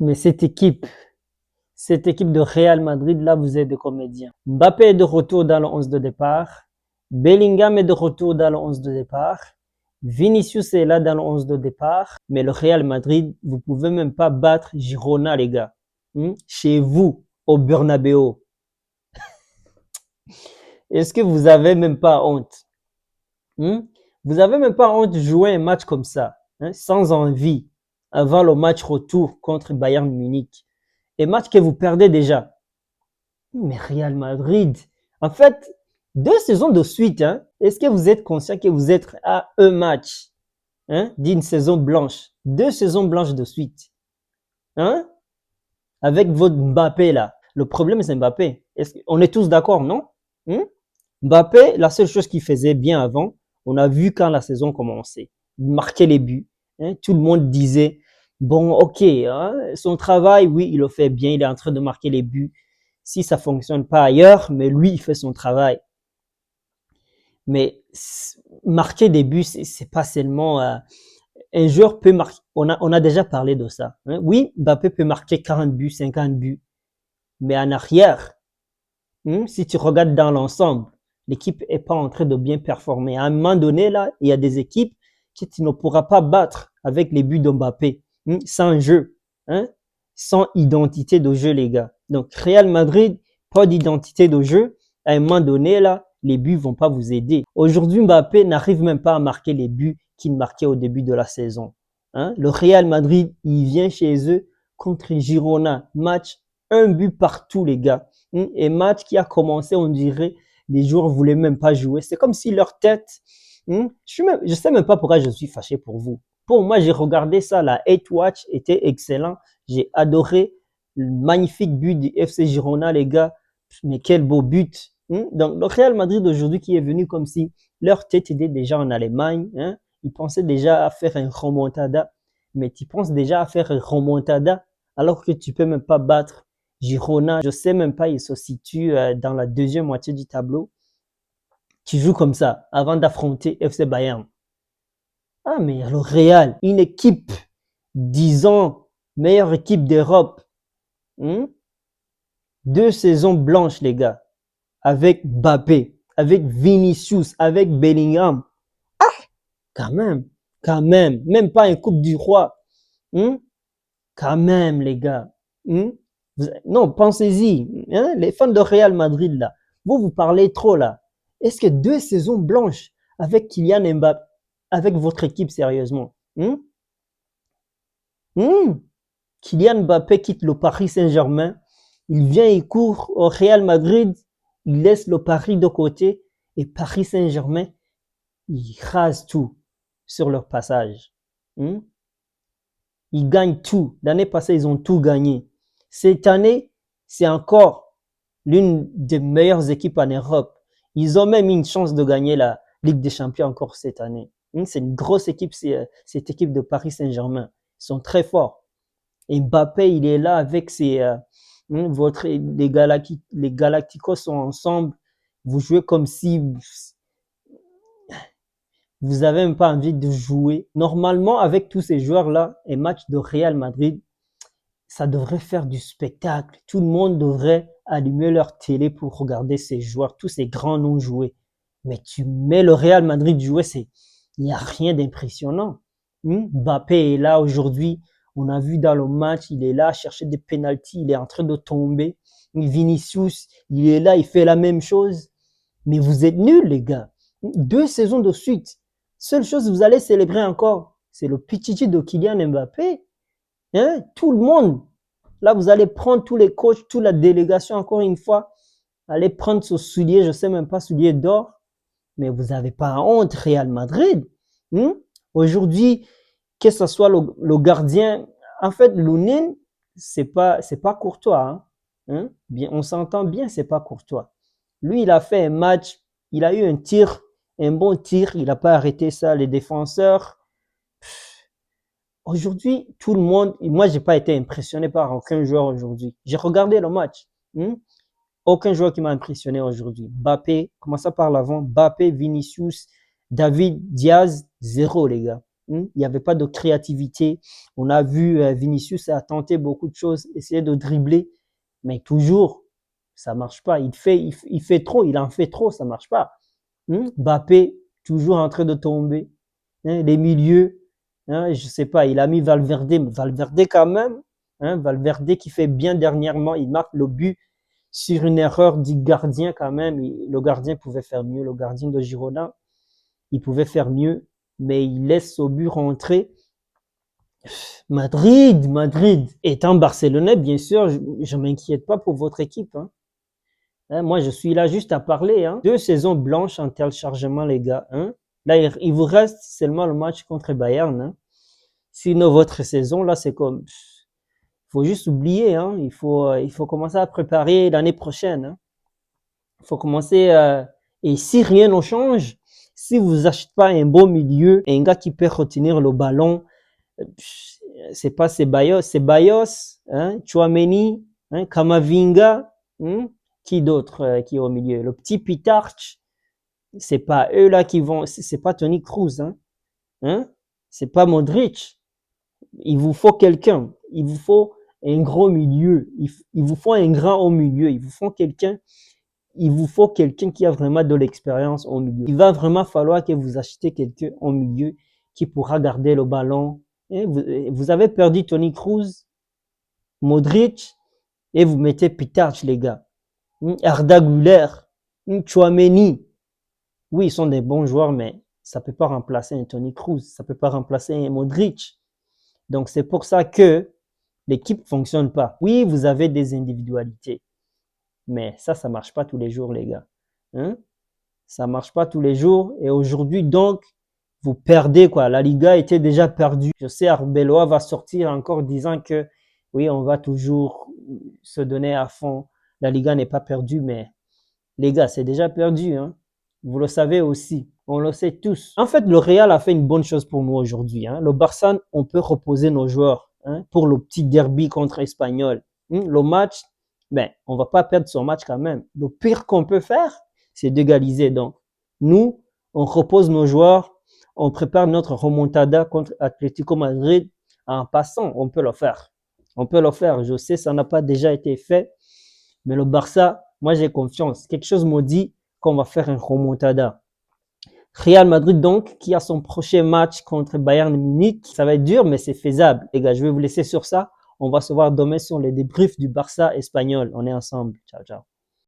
Mais cette équipe de Real Madrid, là, vous êtes des comédiens. Mbappé est de retour dans le 11 de départ. Bellingham est de retour dans le 11 de départ. Vinicius est là dans le 11 de départ. Mais le Real Madrid, vous pouvez même pas battre Girona, les gars. Chez vous, au Bernabéu. Est-ce que vous avez même pas honte? Vous avez même pas honte de jouer un match comme ça, sans envie, avant le match retour contre Bayern Munich. Et match que vous perdez déjà. Mais Real Madrid, en fait, 2 saisons de suite, est-ce que vous êtes conscient que vous êtes à un match d'une saison blanche? 2 saisons blanches de suite. Avec votre Mbappé là. Le problème, c'est Mbappé. On est tous d'accord, non? Mbappé, la seule chose qu'il faisait bien avant, on a vu quand la saison commençait. Il marquait les buts. Tout le monde disait, bon, ok, son travail, oui, il le fait bien, il est en train de marquer les buts. Si ça fonctionne pas ailleurs, mais lui, il fait son travail. Mais marquer des buts, c'est pas seulement... un joueur peut marquer... On a déjà parlé de ça. Oui, Mbappé peut marquer 40 buts, 50 buts. Mais en arrière, si tu regardes dans l'ensemble, l'équipe est pas en train de bien performer. À un moment donné, là, il y a des équipes que tu ne pourras pas battre avec les buts de Mbappé, sans jeu, sans identité de jeu, les gars. Donc, Real Madrid, pas d'identité de jeu. À un moment donné, là, les buts vont pas vous aider. Aujourd'hui, Mbappé n'arrive même pas à marquer les buts qu'il marquait au début de la saison. Le Real Madrid, il vient chez eux contre Girona. Match, un but partout, les gars. Et match qui a commencé, on dirait, les joueurs voulaient même pas jouer. C'est comme si leur tête... je sais même pas pourquoi je suis fâché pour vous. Pour moi, j'ai regardé ça, la Hate Watch était excellent. J'ai adoré le magnifique but du FC Girona, les gars. Mais quel beau but. Donc, le Real Madrid aujourd'hui qui est venu comme si leur tête était déjà en Allemagne. Ils pensaient déjà à faire un remontada. Mais tu penses déjà à faire un remontada alors que tu peux même pas battre Girona. Je sais même pas, il se situe dans la deuxième moitié du tableau. Qui joue comme ça avant d'affronter FC Bayern. Ah, mais le Real, une équipe, disons, meilleure équipe d'Europe. 2 saisons blanches, les gars, avec Mbappé, avec Vinicius, avec Bellingham. Quand même, même pas une Coupe du Roi. Quand même, les gars. Non, pensez-y. Les fans de Real Madrid, là, vous parlez trop, là. Est-ce que 2 saisons blanches avec Kylian Mbappé, avec votre équipe, sérieusement? Kylian Mbappé quitte le Paris Saint-Germain. Il vient, il court au Real Madrid. Il laisse le Paris de côté. Et Paris Saint-Germain, il rase tout sur leur passage. Ils gagnent tout. L'année passée, ils ont tout gagné. Cette année, c'est encore l'une des meilleures équipes en Europe. Ils ont même une chance de gagner la Ligue des Champions encore cette année. C'est une grosse équipe, cette équipe de Paris Saint-Germain. Ils sont très forts. Et Mbappé, il est là avec les Galacticos sont ensemble. Vous jouez comme si vous avez même pas envie de jouer. Normalement, avec tous ces joueurs-là, un match de Real Madrid, ça devrait faire du spectacle. Tout le monde devrait allumer leur télé pour regarder ces joueurs, tous ces grands noms jouer. Mais tu mets le Real Madrid jouer, il n'y a rien d'impressionnant. Mbappé est là aujourd'hui. On a vu dans le match, il est là à chercher des pénaltys, il est en train de tomber. Vinicius, il est là, il fait la même chose. Mais vous êtes nuls, les gars. 2 saisons de suite. Seule chose que vous allez célébrer encore, c'est le petit de Kylian Mbappé. Tout le monde. Là, vous allez prendre tous les coachs, toute la délégation, encore une fois, allez prendre ce soulier, je sais même pas, soulier d'or. Mais vous n'avez pas honte, Real Madrid. Aujourd'hui, que ce soit le gardien, en fait, Lounine, c'est pas courtois. Bien, on s'entend bien, c'est pas courtois. Lui, il a fait un match, il a eu un bon tir, il n'a pas arrêté ça, les défenseurs. Aujourd'hui, tout le monde, moi, j'ai pas été impressionné par aucun joueur aujourd'hui. J'ai regardé le match. Aucun joueur qui m'a impressionné aujourd'hui. Mbappé, commençons par l'avant. Mbappé, Vinicius, David, Diaz, zéro, les gars. Il n'y avait pas de créativité. On a vu Vinicius a tenté beaucoup de choses, essayer de dribbler, mais toujours, ça marche pas. Il fait trop, il en fait trop, ça marche pas. Mbappé, toujours en train de tomber. Les milieux, je sais pas, il a mis Valverde, Valverde quand même, Valverde qui fait bien dernièrement, il marque le but sur une erreur du gardien quand même. Le gardien pouvait faire mieux, le gardien de Girona, il pouvait faire mieux, mais il laisse au but rentrer. Madrid, étant barcelonais, bien sûr, je m'inquiète pas pour votre équipe. Moi, je suis là juste à parler. 2 saisons blanches en téléchargement, les gars. Là, il vous reste seulement le match contre Bayern. Sinon, votre saison, là, c'est comme... Il faut juste oublier. Il faut commencer à préparer l'année prochaine. Il faut commencer... et si rien ne change, si vous achetez pas un bon milieu, un gars qui peut retenir le ballon, c'est pas Ceballos, Tchouaméni, Kamavinga, qui d'autre qui est au milieu? Le petit Pitarch, c'est pas eux là qui vont, c'est pas Toni Kroos, c'est pas Modric. Il vous faut quelqu'un, il vous faut un gros milieu, il vous faut un grand au milieu, il vous faut quelqu'un qui a vraiment de l'expérience au milieu. Il va vraiment falloir que vous achetez quelqu'un au milieu qui pourra garder le ballon. Vous avez perdu Toni Kroos, Modric, et vous mettez Pitarch, les gars. Arda Güler, Tchouaméni. Oui, ils sont des bons joueurs, mais ça peut pas remplacer un Toni Kroos, ça peut pas remplacer un Modric. Donc c'est pour ça que l'équipe fonctionne pas. Oui, vous avez des individualités, mais ça marche pas tous les jours, les gars. Ça marche pas tous les jours. Et aujourd'hui, donc, vous perdez, quoi. La Liga était déjà perdue. Je sais, Arbeloa va sortir encore disant que oui, on va toujours se donner à fond. La Liga n'est pas perdue, mais les gars, c'est déjà perdu. Vous le savez aussi. On le sait tous. En fait, le Real a fait une bonne chose pour nous aujourd'hui. Le Barça, on peut reposer nos joueurs pour le petit derby contre Espanyol. Le match, on va pas perdre son match quand même. Le pire qu'on peut faire, c'est d'égaliser. Donc, nous, on repose nos joueurs, on prépare notre remontada contre Atlético Madrid en passant. On peut le faire. On peut le faire. Je sais, ça n'a pas déjà été fait, mais le Barça, moi, j'ai confiance. Quelque chose me dit qu'on va faire un remontada. Real Madrid, donc, qui a son prochain match contre Bayern Munich. Ça va être dur, mais c'est faisable. Les gars, je vais vous laisser sur ça. On va se voir demain sur les débriefs du Barça espagnol. On est ensemble. Ciao, ciao.